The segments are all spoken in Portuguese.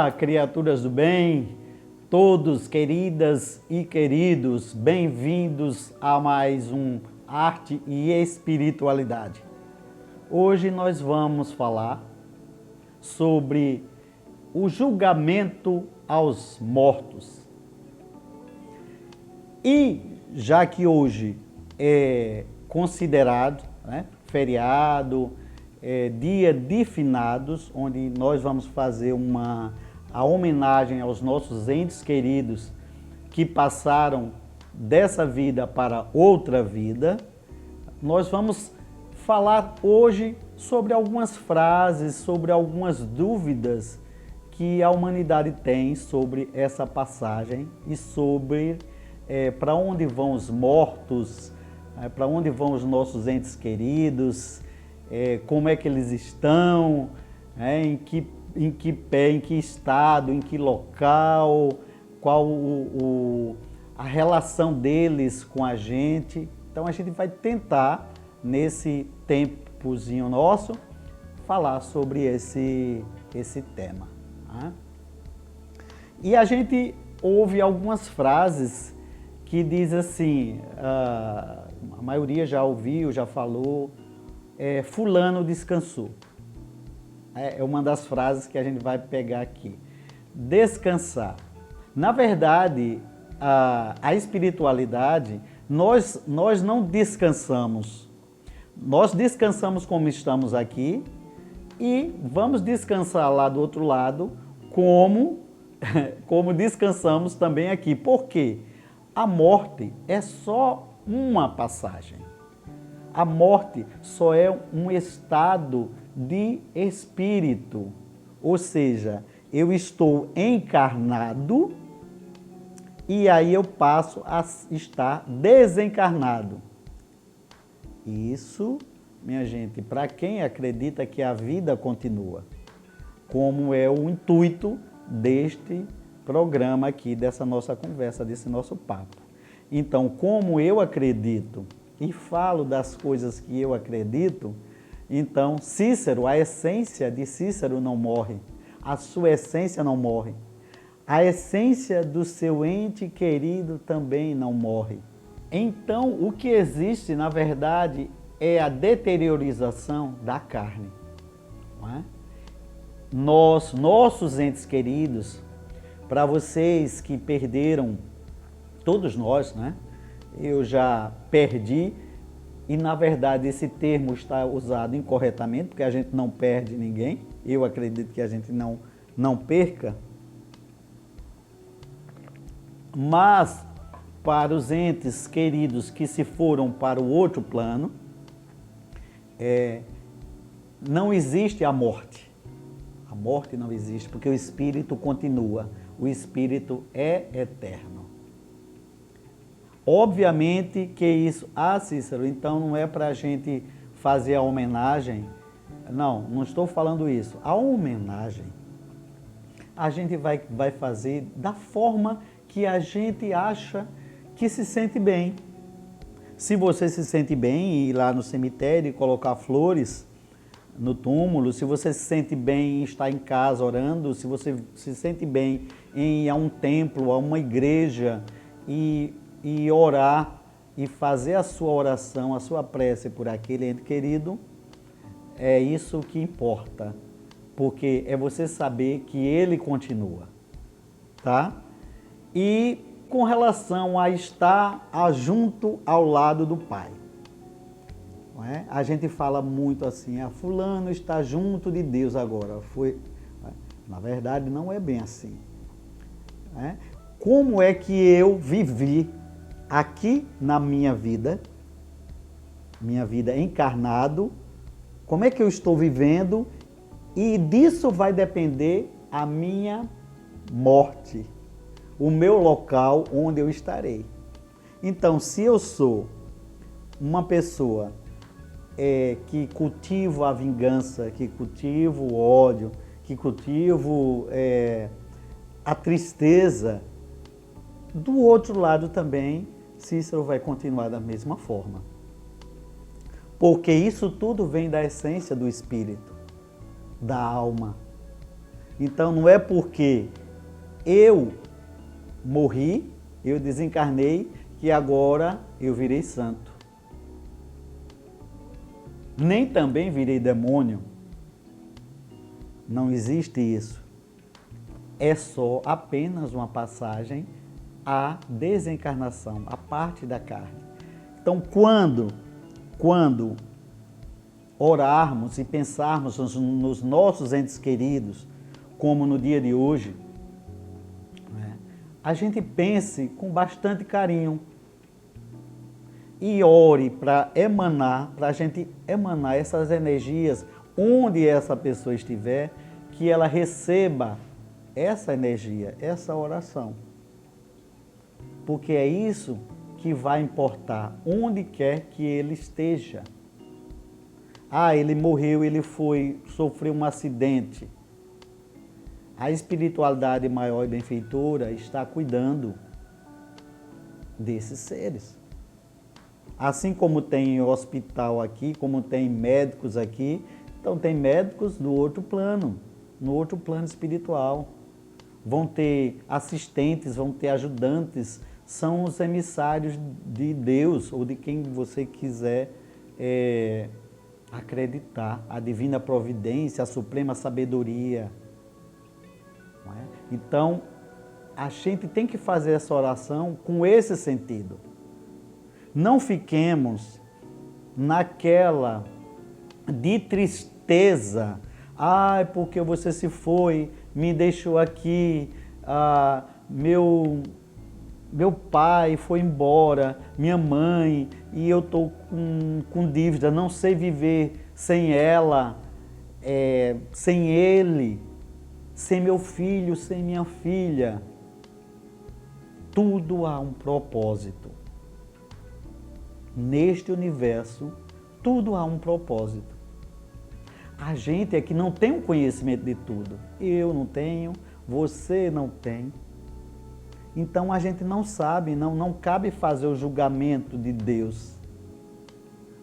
Olá, criaturas do bem, todos queridas e queridos, bem-vindos a mais um Arte e Espiritualidade. Hoje nós vamos falar sobre o julgamento aos mortos. E já que hoje é considerado feriado, dia de finados, onde nós vamos fazer a homenagem aos nossos entes queridos que passaram dessa vida para outra vida, nós vamos falar hoje sobre algumas frases, sobre algumas dúvidas que a humanidade tem sobre essa passagem e sobre para onde vão os mortos, para onde vão os nossos entes queridos, como é que eles estão, em que pé, em que estado, em que local, qual a relação deles com a gente. Então a gente vai tentar, nesse tempozinho nosso, falar sobre esse tema. E a gente ouve algumas frases que diz assim, a maioria já ouviu, já falou, fulano descansou. É uma das frases que a gente vai pegar aqui. Descansar. Na verdade, a espiritualidade, nós não descansamos. Nós descansamos como estamos aqui e vamos descansar lá do outro lado como descansamos também aqui. Por quê? A morte é só uma passagem. A morte só é um estado de espírito, ou seja, eu estou encarnado e aí eu passo a estar desencarnado. Isso, minha gente, para quem acredita que a vida continua, como é o intuito deste programa aqui, dessa nossa conversa, desse nosso papo. Então, como eu acredito e falo das coisas que eu acredito, então Cícero, a essência de Cícero não morre, a sua essência não morre, a essência do seu ente querido também não morre. Então, o que existe, na verdade, é a deteriorização da carne. Não é? Nossos entes queridos, para vocês que perderam, todos nós, né? Eu já perdi, e na verdade esse termo está usado incorretamente, porque a gente não perde ninguém, eu acredito que a gente não perca, mas para os entes queridos que se foram para o outro plano, não existe a morte. A morte não existe, porque o espírito continua, o espírito é eterno. Obviamente que isso... Cícero, então não é para a gente fazer a homenagem. Não estou falando isso. A homenagem a gente vai fazer da forma que a gente acha que se sente bem. Se você se sente bem em ir lá no cemitério e colocar flores no túmulo, se você se sente bem em estar em casa orando, se você se sente bem em ir a um templo, a uma igreja e orar e fazer a sua oração, a sua prece por aquele ente querido, é isso que importa, porque é você saber que ele continua, tá? E com relação a estar junto ao lado do Pai, não é? A gente fala muito assim, fulano está junto de Deus agora. Na verdade, não é bem assim. Como é que eu vivi aqui na minha vida encarnado, como é que eu estou vivendo, e disso vai depender a minha morte, o meu local onde eu estarei. Então, se eu sou uma pessoa que cultivo a vingança, que cultivo o ódio, que cultivo a tristeza, do outro lado também, Cícero vai continuar da mesma forma. Porque isso tudo vem da essência do espírito, da alma. Então não é porque eu morri, eu desencarnei, que agora eu virei santo. Nem também virei demônio. Não existe isso. É só apenas uma passagem à desencarnação, à parte da carne. Então, quando orarmos e pensarmos nos nossos entes queridos, como no dia de hoje, né, a gente pense com bastante carinho e ore para a gente emanar essas energias onde essa pessoa estiver, que ela receba essa energia, essa oração. Porque é isso que vai importar, onde quer que ele esteja. Ah, ele morreu, ele sofreu um acidente. A espiritualidade maior e benfeitora está cuidando desses seres. Assim como tem hospital aqui, como tem médicos aqui, então tem médicos do outro plano, no outro plano espiritual. Vão ter assistentes, vão ter ajudantes, são os emissários de Deus ou de quem você quiser acreditar, a divina providência, a suprema sabedoria. Não é? Então, a gente tem que fazer essa oração com esse sentido. Não fiquemos naquela de tristeza. Ai, porque você se foi, me deixou aqui, meu pai foi embora, minha mãe, e eu estou com dívida, não sei viver sem ela, sem ele, sem meu filho, sem minha filha. Tudo há um propósito. Neste universo, tudo há um propósito. A gente é que não tem o conhecimento de tudo. Eu não tenho, você não tem. Então a gente não sabe, não cabe fazer o julgamento de Deus,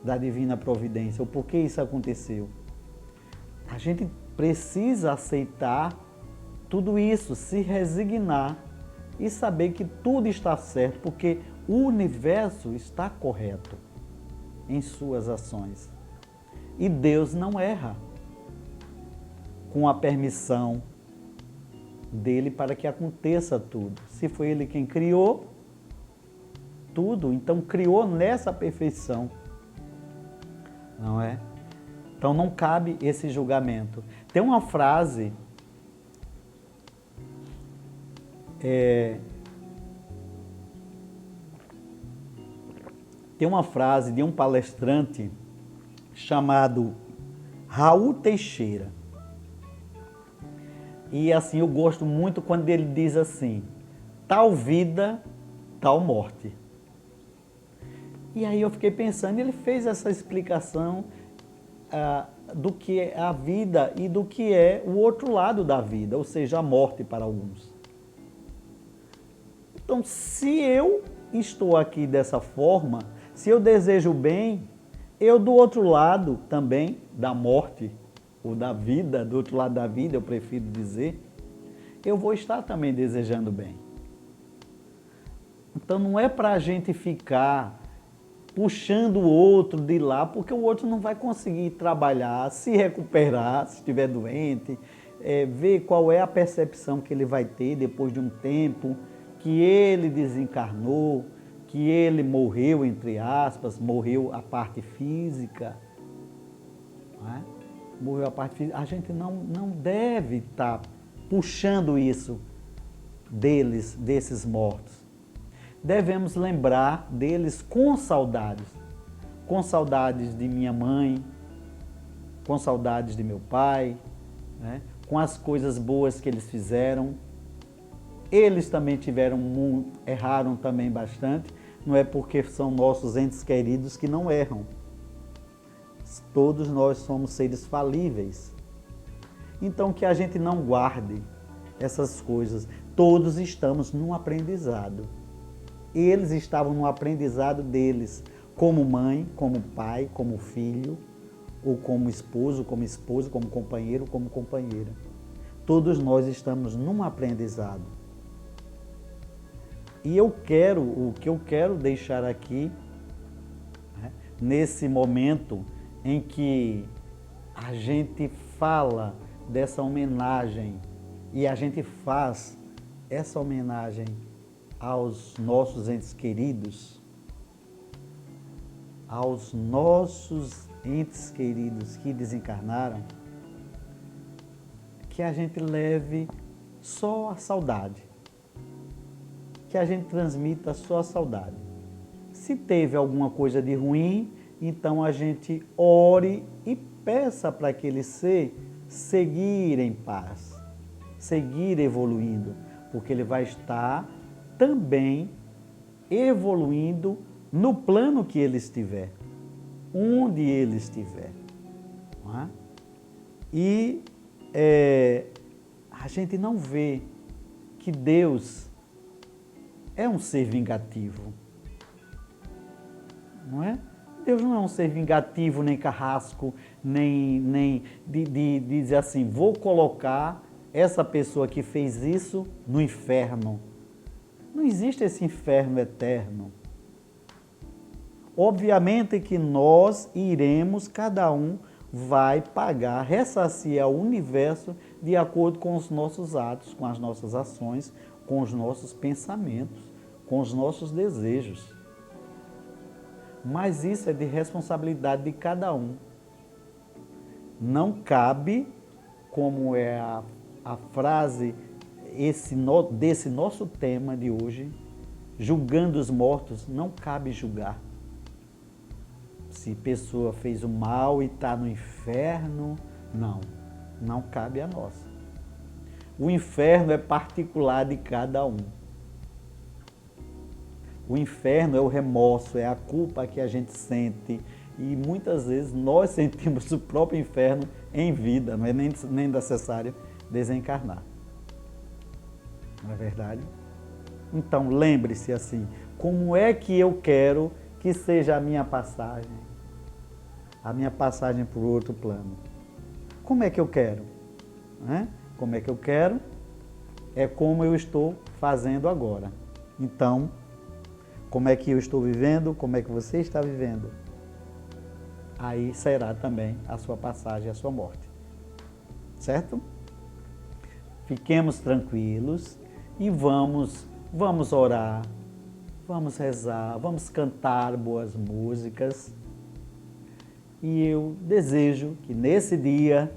da divina providência, o porquê isso aconteceu. A gente precisa aceitar tudo isso, se resignar e saber que tudo está certo, porque o universo está correto em suas ações. E Deus não erra com a permissão dele para que aconteça tudo. Se foi ele quem criou tudo, então criou nessa perfeição, não é? Então não cabe esse julgamento. Tem uma frase de um palestrante chamado Raul Teixeira. E assim, eu gosto muito quando ele diz assim: tal vida, tal morte. E aí eu fiquei pensando, ele fez essa explicação do que é a vida e do que é o outro lado da vida, ou seja, a morte para alguns. Então, se eu estou aqui dessa forma, se eu desejo bem, eu do outro lado também da morte, ou da vida, do outro lado da vida, eu prefiro dizer, eu vou estar também desejando bem. Então não é para a gente ficar puxando o outro de lá, porque o outro não vai conseguir trabalhar, se recuperar, se estiver doente, ver qual é a percepção que ele vai ter depois de um tempo que ele desencarnou, que ele morreu, entre aspas, morreu a parte física, não é? Morreu a parte física. A gente não deve estar puxando isso desses mortos. Devemos lembrar deles com saudades de minha mãe, com saudades de meu pai, né? Com as coisas boas que eles fizeram. Eles também erraram também bastante, não é porque são nossos entes queridos que não erram. Todos nós somos seres falíveis. Então que a gente não guarde essas coisas. Todos estamos num aprendizado. Eles estavam no aprendizado deles, como mãe, como pai, como filho, ou como esposo, como esposa, como companheiro, como companheira. todos nós estamos num aprendizado. E o que eu quero deixar aqui, né, nesse momento em que a gente fala dessa homenagem e a gente faz essa homenagem aos nossos entes queridos, que desencarnaram, que a gente leve só a saudade, que a gente transmita só a saudade. Se teve alguma coisa de ruim, então a gente ore e peça para aquele ser seguir em paz, seguir evoluindo, porque ele vai estar também evoluindo no plano que ele estiver, onde ele estiver. Não é? E a gente não vê que Deus é um ser vingativo, não é? Deus não é um ser vingativo, nem carrasco, nem de dizer assim, vou colocar essa pessoa que fez isso no inferno. Não existe esse inferno eterno. Obviamente que nós iremos, cada um vai pagar, ressarcir ao universo de acordo com os nossos atos, com as nossas ações, com os nossos pensamentos, com os nossos desejos. Mas isso é de responsabilidade de cada um. Não cabe, como é a frase desse nosso tema de hoje, julgando os mortos, não cabe julgar. Se a pessoa fez o mal e está no inferno, não cabe a nós. O inferno é particular de cada um. O inferno é o remorso, é a culpa que a gente sente. E muitas vezes nós sentimos o próprio inferno em vida, não é nem necessário desencarnar. Não é verdade? Então lembre-se assim, como é que eu quero que seja a minha passagem para o outro plano? Como é que eu quero? Como é que eu quero? É como eu estou fazendo agora. Então, como é que eu estou vivendo? Como é que você está vivendo? Aí será também a sua passagem, a sua morte. Certo? Fiquemos tranquilos e vamos orar, vamos rezar, vamos cantar boas músicas. E eu desejo que nesse dia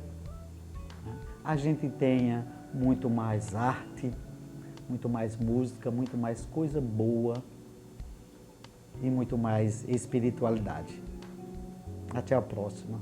a gente tenha muito mais arte, muito mais música, muito mais coisa boa e muito mais espiritualidade. Até a próxima.